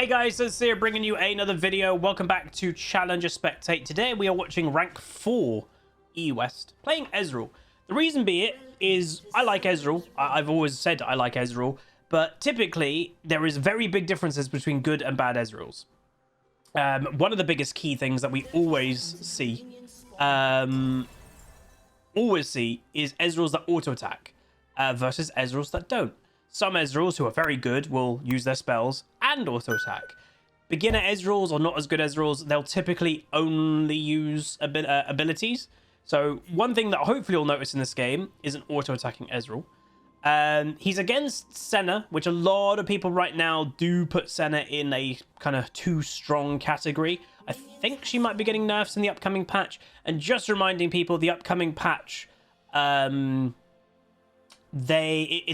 Hey guys, it's here bringing you another video. Welcome back to Challenger Spectate. Today we are watching rank 4 E-West, playing Ezreal. The reason be it is I like Ezreal. I've always said I like Ezreal, but typically there is very big differences between good and bad Ezreals. One of the biggest key things that we always see is Ezreals that auto-attack versus Ezreals that don't. Some Ezreals who are very good will use their spells and auto-attack. Beginner Ezreals or not as good Ezreals, they'll typically only use abilities. So one thing that hopefully you'll notice in this game is an auto-attacking Ezreal. He's against Senna, which a lot of people right now do put Senna in a kind of too strong category. I think she might be getting nerfs in the upcoming patch. And just reminding people, the upcoming patch, it's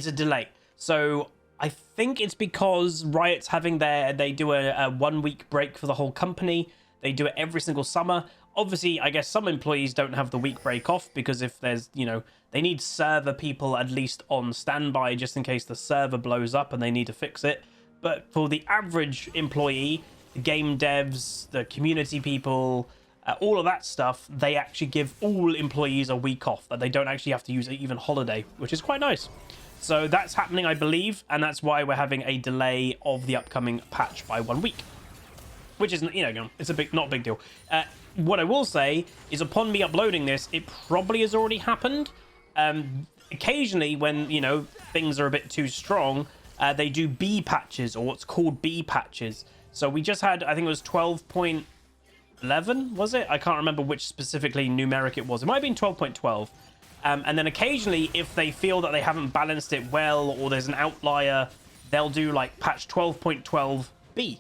a delay. So I think it's because Riot's having they do a 1 week break for the whole company. They do it every single summer. Obviously, I guess some employees don't have the week break off because if there's, they need server people at least on standby just in case the server blows up and they need to fix it. But for the average employee, the game devs, the community people, all of that stuff, they actually give all employees a week off that they don't actually have to use even holiday, which is quite nice. So that's happening, I believe, and that's why we're having a delay of the upcoming patch by 1 week, which isn't, it's not a big deal. What I will say is upon me uploading this, it probably has already happened. Occasionally when, things are a bit too strong, they do B patches or what's called B patches. So we just had, I think it was 12.11, was it? I can't remember which specifically numeric it was. It might have been 12.12. And then occasionally, if they feel that they haven't balanced it well or there's an outlier, they'll do like patch 12.12b.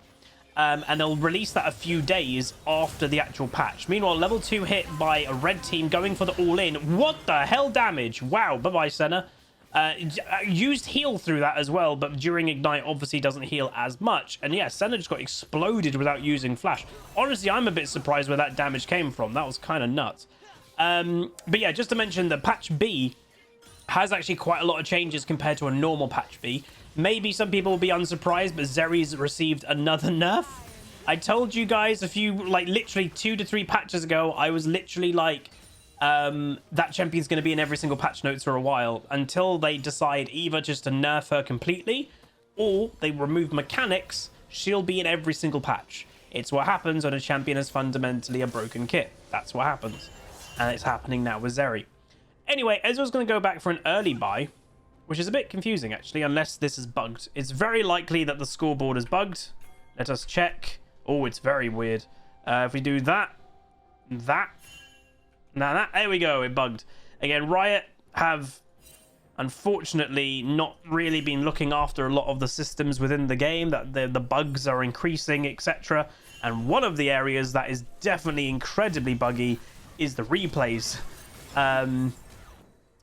And they'll release that a few days after the actual patch. Meanwhile, level 2 hit by a red team going for the all-in. What the hell damage? Wow, bye-bye, Senna. Used heal through that as well, but during Ignite obviously doesn't heal as much. And yeah, Senna just got exploded without using Flash. Honestly, I'm a bit surprised where that damage came from. That was kind of nuts. But yeah, just to mention that patch B has actually quite a lot of changes compared to a normal patch B. Maybe some people will be unsurprised, but Zeri's received another nerf. I told you guys literally 2 to 3 patches ago, I was literally like, that champion's going to be in every single patch notes for a while until they decide either just to nerf her completely or they remove mechanics. She'll be in every single patch. It's what happens when a champion is fundamentally a broken kit. That's what happens. And it's happening now with Zeri. Anyway, Ezreal's going to go back for an early buy, which is a bit confusing, actually, unless this is bugged. It's very likely that the scoreboard is bugged. Let us check. Oh, it's very weird. If we do that. There we go. It bugged. Again, Riot have, unfortunately, not really been looking after a lot of the systems within the game. That the bugs are increasing, etc. And one of the areas that is definitely incredibly buggy is the replays.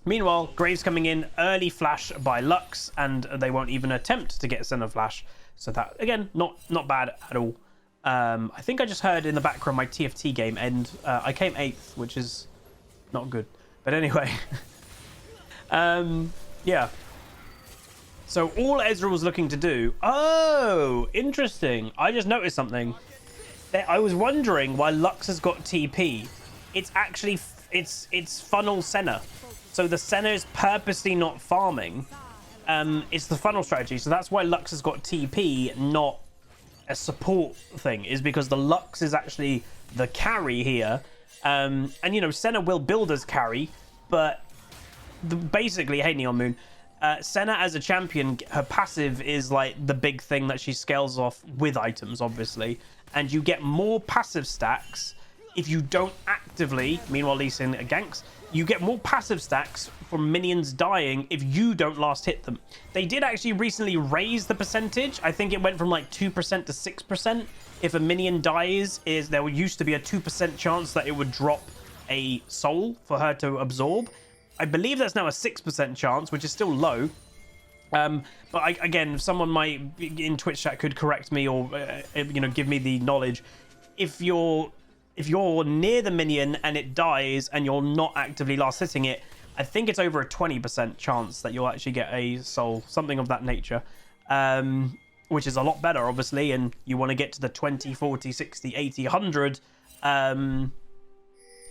Meanwhile, Graves coming in early flash by Lux, and they won't even attempt to get Senna flash. So that, again, not bad at all. I think I just heard in the background my TFT game end. I came 8th, which is not good. But anyway. Yeah. So all Ezreal was looking to do... Oh, interesting. I just noticed something. I was wondering why Lux has got TP. It's actually... It's funnel Senna. So the Senna is purposely not farming. It's the funnel strategy. So that's why Lux has got TP, not a support thing. Is because the Lux is actually the carry here. And, Senna will build as carry. But basically, hey, Neon Moon. Senna as a champion, her passive is like the big thing that she scales off with items, obviously. And you get more passive stacks if you don't actively, meanwhile Lee Sin ganks, you get more passive stacks from minions dying if you don't last hit them. They did actually recently raise the percentage. I think it went from like 2% to 6%. If a minion dies, there used to be a 2% chance that it would drop a soul for her to absorb. I believe that's now a 6% chance, which is still low. But again, if someone in Twitch chat could correct me or give me the knowledge. If you're near the minion and it dies and you're not actively last hitting it, I think it's over a 20% chance that you'll actually get a soul, something of that nature. which is a lot better, obviously, and you want to get to the 20, 40, 60, 80, 100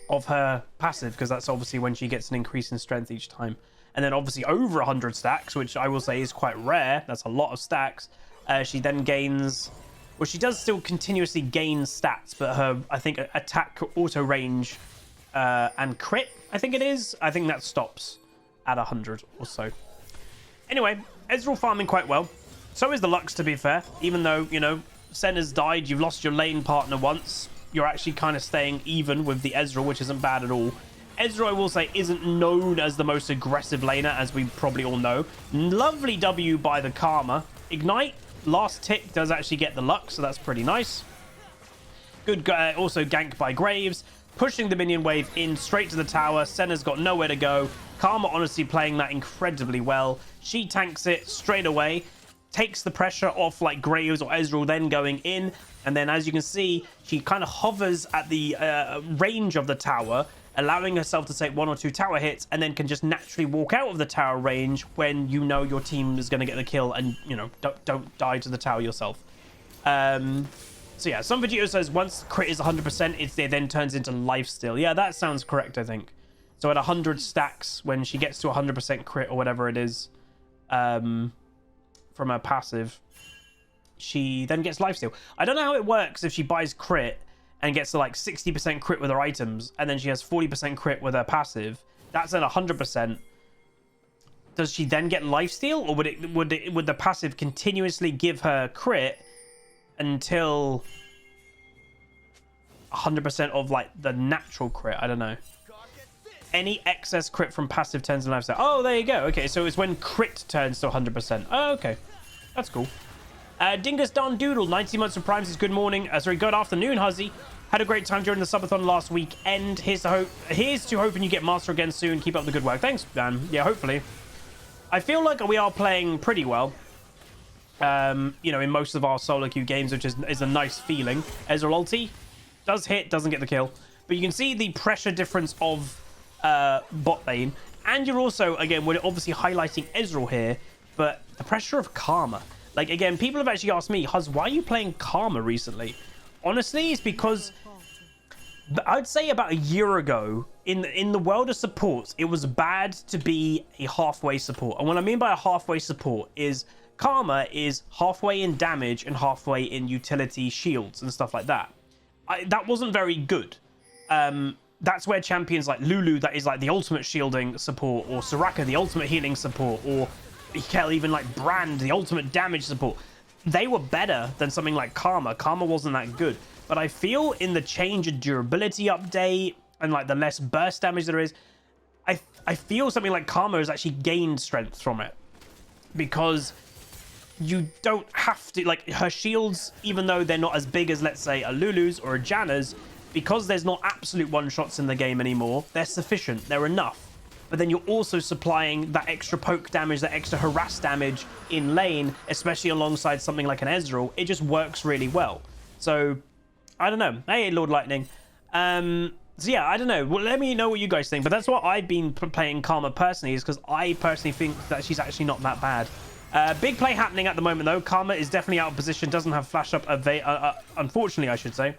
of her passive, because that's obviously when she gets an increase in strength each time. And then obviously over 100 stacks, which I will say is quite rare. That's a lot of stacks. She then gains... Well, she does still continuously gain stats, but her, I think, attack, auto range, and crit, I think it is. I think that stops at 100 or so. Anyway, Ezreal farming quite well. So is the Lux, to be fair. Even though, you know, Senna's died, you've lost your lane partner once. You're actually kind of staying even with the Ezreal, which isn't bad at all. Ezreal, I will say, isn't known as the most aggressive laner, as we probably all know. Lovely W by the Karma. Ignite, last tick, does actually get the Lux, so that's pretty nice. Good, also gank by Graves. Pushing the minion wave in straight to the tower. Senna's got nowhere to go. Karma honestly playing that incredibly well. She tanks it straight away. Takes the pressure off like Graves or Ezreal then going in. And then as you can see, she kind of hovers at the range of the tower, allowing herself to take 1 or 2 tower hits, and then can just naturally walk out of the tower range when you know your team is going to get the kill and, you know, don't die to the tower yourself. So yeah, some Vegito says once crit is 100%, it then turns into lifesteal. Yeah, that sounds correct, I think. So at 100 stacks, when she gets to 100% crit or whatever it is, from her passive, she then gets lifesteal. I don't know how it works if she buys crit and gets to like 60% crit with her items, and then she has 40% crit with her passive. That's at 100%. Does she then get lifesteal, or would the passive continuously give her crit until 100% of like the natural crit? I don't know. Any excess crit from passive turns into lifesteal. Oh, there you go. Okay, so it's when crit turns to 100%. Oh, okay, that's cool. Dingus Don Doodle, 90 months of Primes is good morning. Sorry, good afternoon, Huzzy. Had a great time during the subathon last weekend. Here's to hoping you get Master again soon. Keep up the good work. Thanks, Dan. Yeah, hopefully. I feel like we are playing pretty well. You know, in most of our solo queue games, which is a nice feeling. Ezreal ulti does hit, doesn't get the kill. But you can see the pressure difference of bot lane. And you're also, again, we're obviously highlighting Ezreal here, but the pressure of Karma. Like, again, people have actually asked me, Huz, why are you playing Karma recently? Honestly, it's because I'd say about a year ago, in the world of supports, it was bad to be a halfway support. And what I mean by a halfway support is Karma is halfway in damage and halfway in utility shields and stuff like that. That wasn't very good. That's where champions like Lulu, that is like the ultimate shielding support, or Soraka, the ultimate healing support, or hell, even like Brand, the ultimate damage support, they were better than something like Karma. Karma wasn't that good. But I feel in the change of durability update and like the less burst damage there is, I feel something like Karma has actually gained strength from it. Because you don't have to, like, her shields, even though they're not as big as, let's say, a Lulu's or a Janna's, because there's not absolute one-shots in the game anymore, they're sufficient, they're enough. But then you're also supplying that extra poke damage, that extra harass damage in lane, especially alongside something like an Ezreal. It just works really well. So, I don't know. Hey, Lord Lightning. So yeah, I don't know. Well, let me know what you guys think. But that's what I've been playing Karma personally, is because I personally think that she's actually not that bad. Big play happening at the moment, though. Karma is definitely out of position. Doesn't have flash up, unfortunately, I should say.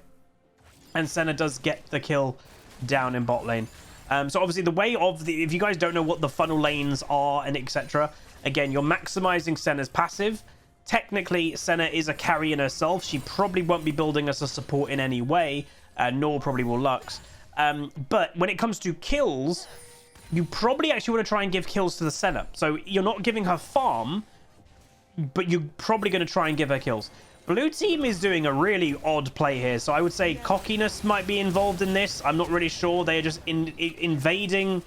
And Senna does get the kill down in bot lane. So obviously the way of the, if you guys don't know what the funnel lanes are and etc., again, you're maximizing Senna's passive. Technically, Senna is a carry in herself. She probably won't be building as a support in any way, nor probably will Lux. But when it comes to kills, you probably actually want to try and give kills to the Senna. So you're not giving her farm, but you're probably going to try and give her kills. Blue team is doing a really odd play here, so I would say cockiness might be involved in this. I'm not really sure. They are just invading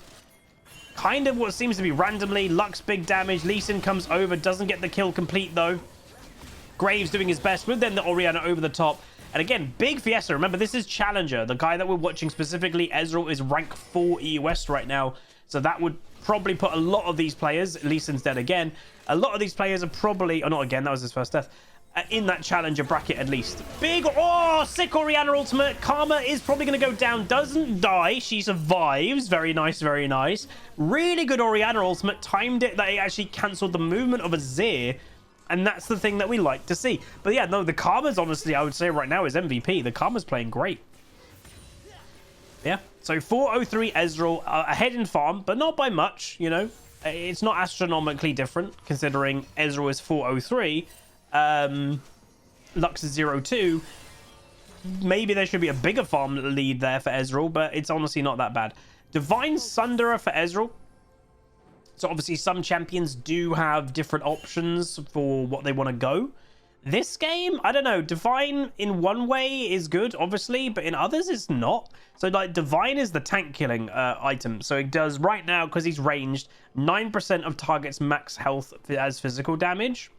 kind of what seems to be randomly. Lux big damage. Lee Sin comes over, doesn't get the kill complete though. Graves doing his best, but then the Orianna over the top. And again, big Fiesta. Remember, this is Challenger. The guy that we're watching specifically, Ezreal, is rank 4 E West right now. So that would probably put a lot of these players, Lee Sin's dead again, a lot of these players are probably, oh, not again, that was his first death, in that Challenger bracket at least. Big, oh, sick Orianna ultimate. Karma is probably going to go down, doesn't die. She survives. Very nice, very nice. Really good Orianna ultimate. Timed it that it actually cancelled the movement of Azir. And that's the thing that we like to see. But yeah, no, the Karma's honestly, I would say right now is MVP. The Karma's playing great. Yeah, so 403 Ezreal ahead in farm, but not by much, you know. It's not astronomically different, considering Ezreal is 403, Lux is 02. Maybe there should be a bigger farm lead there for Ezreal, but it's honestly not that bad. Divine Sunderer for Ezreal. So obviously some champions do have different options for what they want to go. This game, I don't know, Divine in one way is good, obviously, but in others it's not. So like Divine is the tank killing item. So it does right now, because he's ranged, 9% of target's max health as physical damage.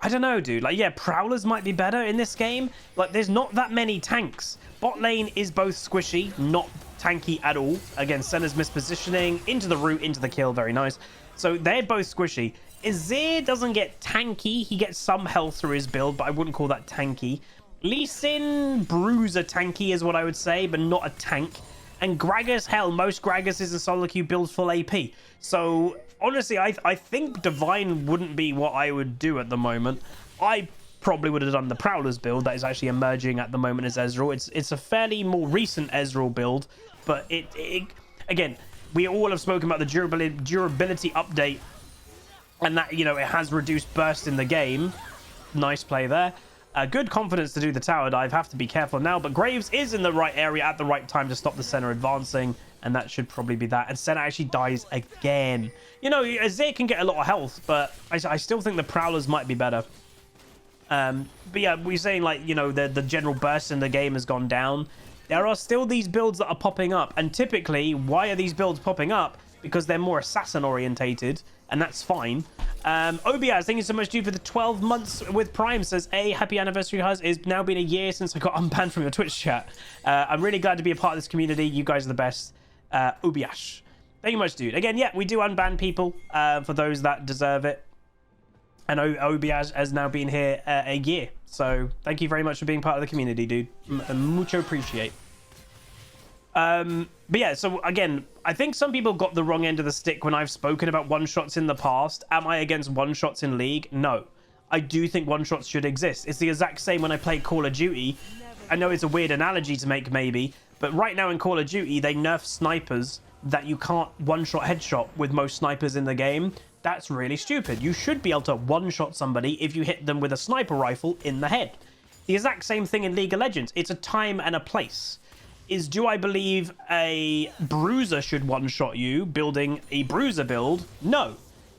I don't know, dude. Like, yeah, Prowlers might be better in this game. Like, there's not that many tanks. Bot lane is both squishy, not tanky at all. Again, Senna's mispositioning, into the root, into the kill, very nice. So they're both squishy. Azir doesn't get tanky. He gets some health through his build, but I wouldn't call that tanky. Lee Sin, bruiser tanky is what I would say, but not a tank. And Gragas, hell, most Gragases in solo queue builds full AP. So, honestly, I think Divine wouldn't be what I would do at the moment. I probably would have done the Prowler's build that is actually emerging at the moment as Ezreal. It's a fairly more recent Ezreal build, but it again, we all have spoken about the durability update, and that, you know, it has reduced burst in the game. Nice play there. Good confidence to do the tower dive. Have to be careful now, but Graves is in the right area at the right time to stop the Senna advancing, and that should probably be that. And Senna actually dies again. You know, Azir can get a lot of health, but I still think the Prowlers might be better. But yeah, we're saying, like, you know, the general burst in the game has gone down. There are still these builds that are popping up, and typically, why are these builds popping up? Because they're more assassin orientated, and that's fine. Obiaz, thank you so much, dude, for the 12 months with Prime. Says, hey, happy anniversary, Huz. It's now been a year since I got unbanned from your Twitch chat. I'm really glad to be a part of this community. You guys are the best. Obiaz, thank you much, dude. Again, yeah, we do unban people for those that deserve it. And Obiaz has now been here a year. So thank you very much for being part of the community, dude. Mucho appreciate. But yeah, so again, I think some people got the wrong end of the stick when I've spoken about one-shots in the past. Am I against one-shots in League? No. I do think one-shots should exist. It's the exact same when I play Call of Duty. I know it's a weird analogy to make, maybe, but right now in Call of Duty, they nerf snipers that you can't one-shot headshot with most snipers in the game. That's really stupid. You should be able to one-shot somebody if you hit them with a sniper rifle in the head. The exact same thing in League of Legends. It's a time and a place. Do I believe a bruiser should one-shot you building a bruiser build? No.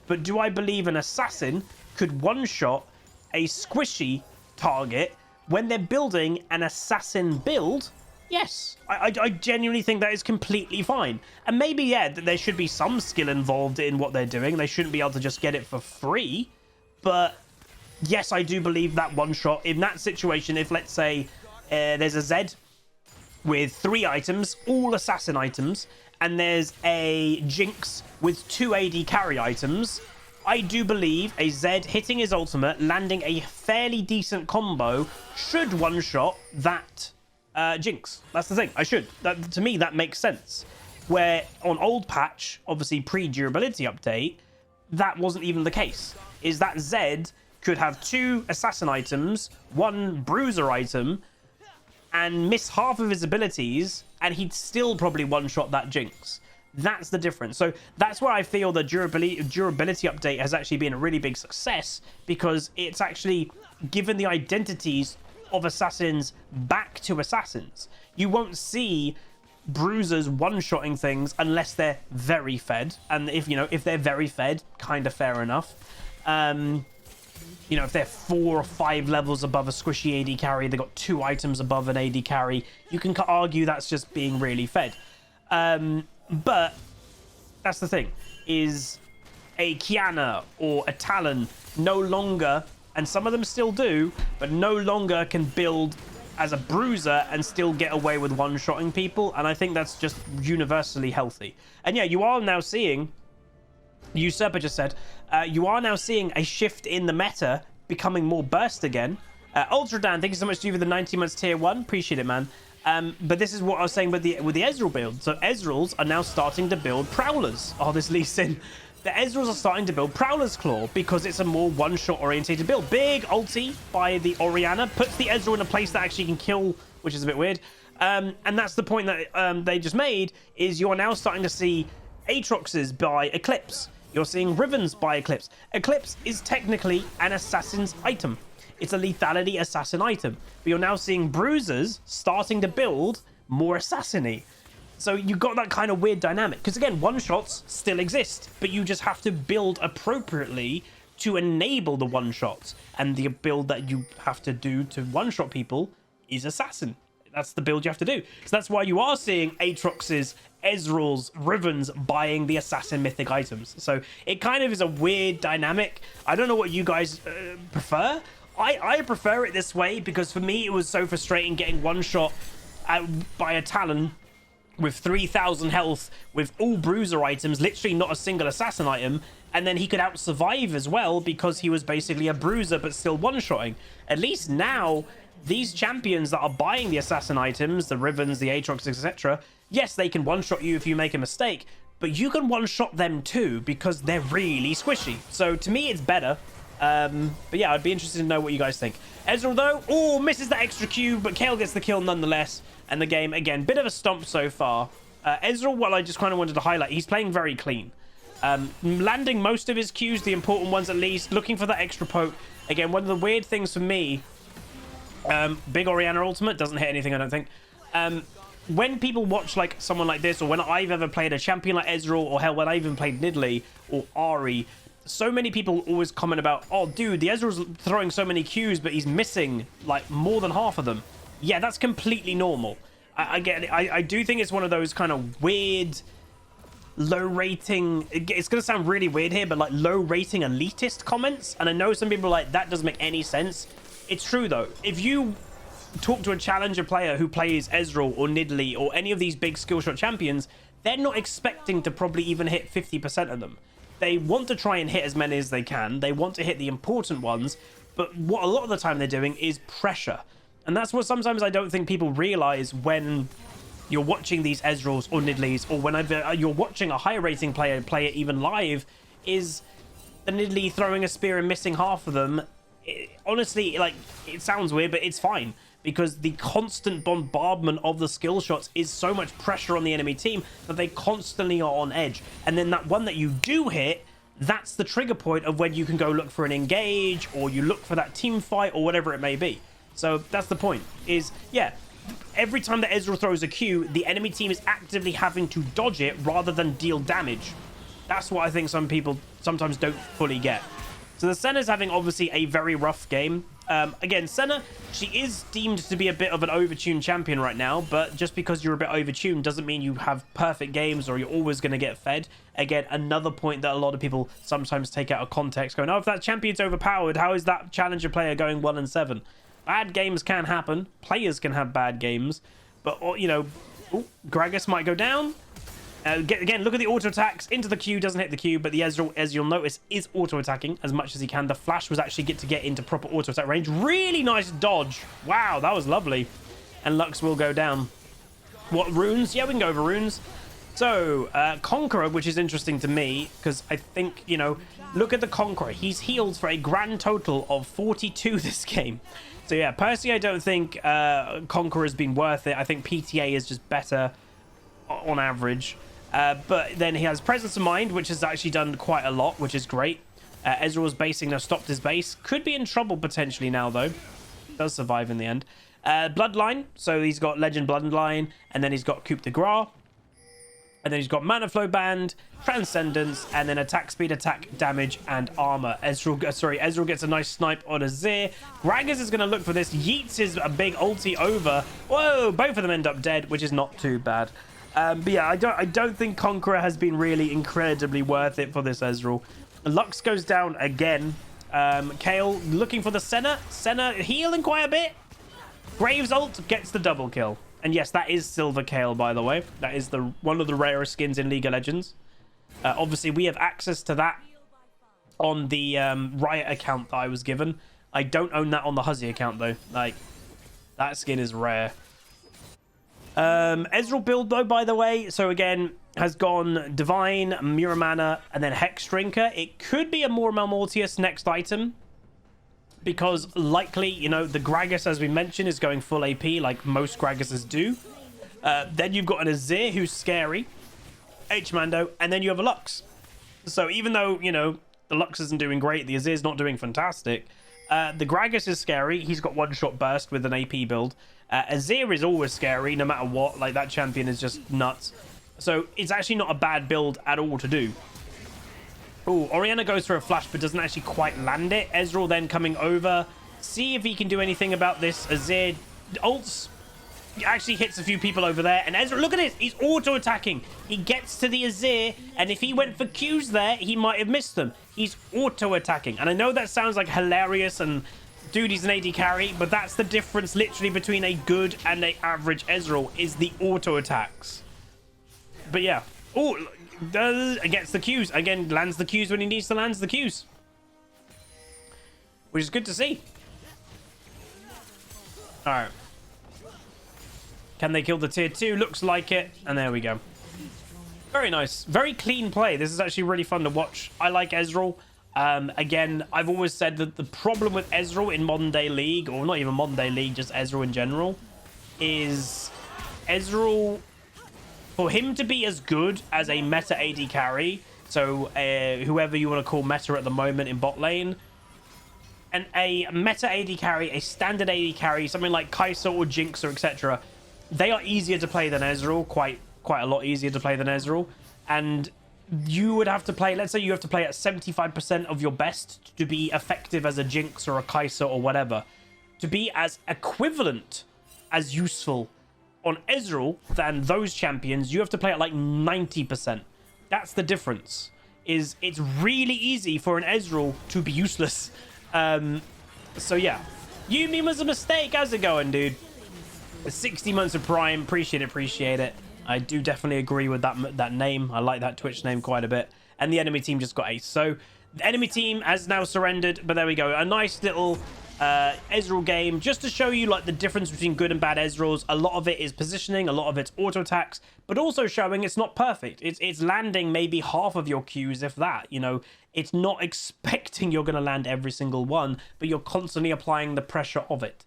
But do I believe an assassin could one-shot a squishy target when they're building an assassin build? Yes. I genuinely think that is completely fine. And maybe, yeah, there should be some skill involved in what they're doing. They shouldn't be able to just get it for free. But yes, I do believe that one-shot. In that situation, if, let's say, there's a Zed with 3 items, all assassin items, and there's a Jinx with 2 AD carry items, I do believe a Zed hitting his ultimate, landing a fairly decent combo, should one-shot that Jinx. That's the thing. I should. To me, that makes sense. Where on old patch, obviously pre-durability update, that wasn't even the case. Is that Zed could have 2 assassin items, 1 bruiser item, and miss half of his abilities, and he'd still probably one-shot that Jinx. That's the difference. So that's where I feel the durability update has actually been a really big success, because it's actually given the identities of assassins back to assassins. You won't see bruisers one-shotting things unless they're very fed, and if they're very fed, kind of fair enough. If they're 4 or 5 levels above a squishy AD carry, they got 2 items above an AD carry, you can argue that's just being really fed. But that's the thing, is a Kiana or a Talon no longer, and some of them still do, but no longer can build as a bruiser and still get away with one-shotting people, and I think that's just universally healthy. And yeah, you are now seeing, Usurper just said, you are now seeing a shift in the meta becoming more burst again. Ultradan, thank you so much to you for the 90 months tier 1. Appreciate it, man. But this is what I was saying with the Ezreal build. So Ezreals are now starting to build Prowlers. Oh, this Lee Sin. the Ezreals are starting to build Prowler's Claw because it's a more one-shot orientated build. Big ulti by the Orianna puts the Ezreal in a place that actually can kill, which is a bit weird. And that's the point that they just made, is you're now starting to see Aatroxes by Eclipse. You're seeing Rivens by Eclipse. Eclipse is technically an assassin's item. It's a lethality assassin item. But you're now seeing Bruisers starting to build more assassin-y. So you got that kind of weird dynamic. Because again, one-shots still exist, but you just have to build appropriately to enable the one-shots. And the build that you have to do to one-shot people is assassin. That's the build you have to do. So that's why you are seeing Aatroxes, Ezreals, Rivens buying the assassin mythic items. So it kind of is a weird dynamic. I don't know what you guys prefer. I prefer it this way because for me it was so frustrating getting one shot by a Talon with 3,000 health with all bruiser items, literally not a single assassin item, and then he could out survive as well because he was basically a bruiser but still one-shotting. At least now these champions that are buying the assassin items, the Rivens, the Aatrox, etc., yes, they can one-shot you if you make a mistake, but you can one-shot them too because they're really squishy. So to me, it's better. But yeah, I'd be interested to know what you guys think. Ezreal, though, misses that extra Q, but Kayle gets the kill nonetheless. And the game, again, bit of a stomp so far. Ezreal, well, I just kind of wanted to highlight, he's playing very clean. Landing most of his Qs, the important ones at least, looking for that extra poke. Again, one of the weird things for me, big Orianna ultimate, doesn't hit anything, I don't think. When people watch like someone like this, or when I've ever played a champion like Ezreal, or hell, when I even played Nidalee or Ahri, so many people always comment about, oh, dude, the Ezreal's throwing so many Qs, but he's missing like more than half of them. Yeah, that's completely normal. I get it. I do think it's one of those kind of weird, low rating. It's going to sound really weird here, but like low rating elitist comments. And I know some people are like, that doesn't make any sense. It's true, though. If you talk to a challenger player who plays Ezreal or Nidalee or any of these big skill shot champions, they're not expecting to probably even hit 50% of them. They want to try and hit as many as they can. They want to hit the important ones. But what a lot of the time they're doing is pressure. And that's what sometimes I don't think people realize when you're watching these Ezreals or Nidalees, or whenever you're watching a higher rating player play it even live, is the Nidalee throwing a spear and missing half of them. Honestly, like, it sounds weird, but it's fine. Because the constant bombardment of the skill shots is so much pressure on the enemy team that they constantly are on edge. And then that one that you do hit, that's the trigger point of when you can go look for an engage, or you look for that team fight, or whatever it may be. So that's the point, is, yeah, every time that Ezreal throws a Q, the enemy team is actively having to dodge it rather than deal damage. That's what I think some people sometimes don't fully get. So the Senna's having, obviously, a very rough game. Again, Senna, she is deemed to be a bit of an overtuned champion right now, but just because you're a bit overtuned doesn't mean you have perfect games or you're always going to get fed. Again, another point that a lot of people sometimes take out of context, going, oh, if that champion's overpowered, how is that challenger player going 1-7? Bad games can happen. Players can have bad games. But, you know, Gragas might go down. Again, look at the auto attacks into the Q, doesn't hit the Q, but the Ezreal, as you'll notice, is auto attacking as much as he can. The flash was actually to get into proper auto attack range. Really nice dodge. Wow, that was lovely. And Lux will go down. What, runes? Yeah, we can go over runes. So, Conqueror, which is interesting to me, because I think, you know, look at the Conqueror. He's healed for a grand total of 42 this game. So, yeah, personally, I don't think Conqueror has been worth it. I think PTA is just better on average. But then he has Presence of Mind, which has actually done quite a lot, which is great. Ezreal's basing now stopped his base. Could be in trouble potentially now, though. Does survive in the end. Bloodline. So he's got Legend Bloodline, and then he's got Coup de Grace. And then he's got Mana Flow Band, Transcendence, and then attack speed, attack damage, and armor. Ezreal gets a nice snipe on Azir. Gragas is going to look for this. Yeets his a big ulti over. Whoa, both of them end up dead, which is not too bad. But yeah, I don't think Conqueror has been really incredibly worth it for this Ezreal. Lux goes down again. Kayle looking for the Senna. Senna healing quite a bit. Graves ult gets the double kill. And yes, that is Silver Kayle, by the way. That is one of the rarest skins in League of Legends. Obviously, we have access to that on the Riot account that I was given. I don't own that on the Huzzy account, though. Like, that skin is rare. Ezreal build, though, by the way, so again, has gone Divine, Muramana, and then Hex Drinker. It could be a more Mortius next item, because likely, you know, the Gragas, as we mentioned, is going full AP, like most Gragases do. Then you've got an Azir, who's scary, H-Mando, and then you have a Lux. So even though, you know, the Lux isn't doing great, the Azir's not doing fantastic, the Gragas is scary. He's got one-shot burst with an AP build. Azir is always scary, no matter what. Like, that champion is just nuts. So it's actually not a bad build at all to do. Oh, Orianna goes for a flash, but doesn't actually quite land it. Ezreal then coming over. See if he can do anything about this. Azir ults. He actually hits a few people over there. And Ezreal, look at this. He's auto-attacking. He gets to the Azir. And if he went for Qs there, he might have missed them. He's auto-attacking. And I know that sounds like hilarious and... dude, he's an AD carry, but that's the difference literally between a good and an average Ezreal, is the auto attacks. But yeah. Oh, gets the Qs. Again, lands the Qs when he needs to land the Qs. Which is good to see. Alright. Can they kill the tier 2? Looks like it. And there we go. Very nice. Very clean play. This is actually really fun to watch. I like Ezreal. Again, I've always said that the problem with Ezreal in modern day League, or not even modern day League, just Ezreal in general, is Ezreal, for him to be as good as a meta AD carry, so whoever you want to call meta at the moment in bot lane, and a meta AD carry, a standard AD carry, something like Kai'Sa or Jinx or etc., they are easier to play than Ezreal, quite a lot easier to play than Ezreal, and you would have to play, let's say you have to play at 75% of your best to be effective as a Jinx or a Kai'Sa or whatever. To be as equivalent as useful on Ezreal than those champions, you have to play at like 90%. That's the difference. Is it's really easy for an Ezreal to be useless. So yeah. Yuumi was a mistake. How's it going, dude? 60 months of Prime. Appreciate it. I do definitely agree with that name. I like that Twitch name quite a bit. And the enemy team just got ace. So the enemy team has now surrendered. But there we go. A nice little Ezreal game. Just to show you like the difference between good and bad Ezreals. A lot of it is positioning. A lot of it's auto attacks. But also showing it's not perfect. It's landing maybe half of your Qs, if that. You know, it's not expecting you're going to land every single one. But you're constantly applying the pressure of it.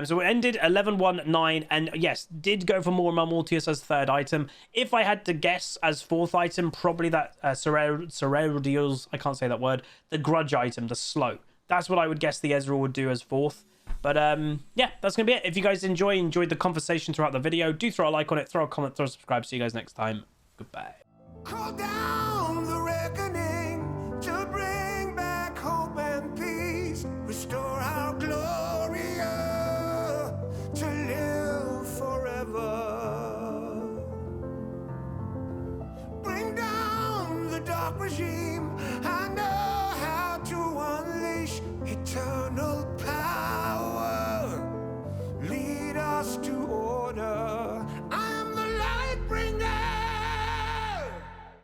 So it ended 11-1-9, and yes, did go for more Mortius as third item. If I had to guess as fourth item, probably that Cererodials, I can't say that word, the grudge item, the slow. That's what I would guess the Ezreal would do as fourth. But yeah, that's going to be it. If you guys enjoyed the conversation throughout the video, do throw a like on it, throw a comment, throw a subscribe. See you guys next time. Goodbye. Call down the reckoning to bring back hope and peace, restore our glory.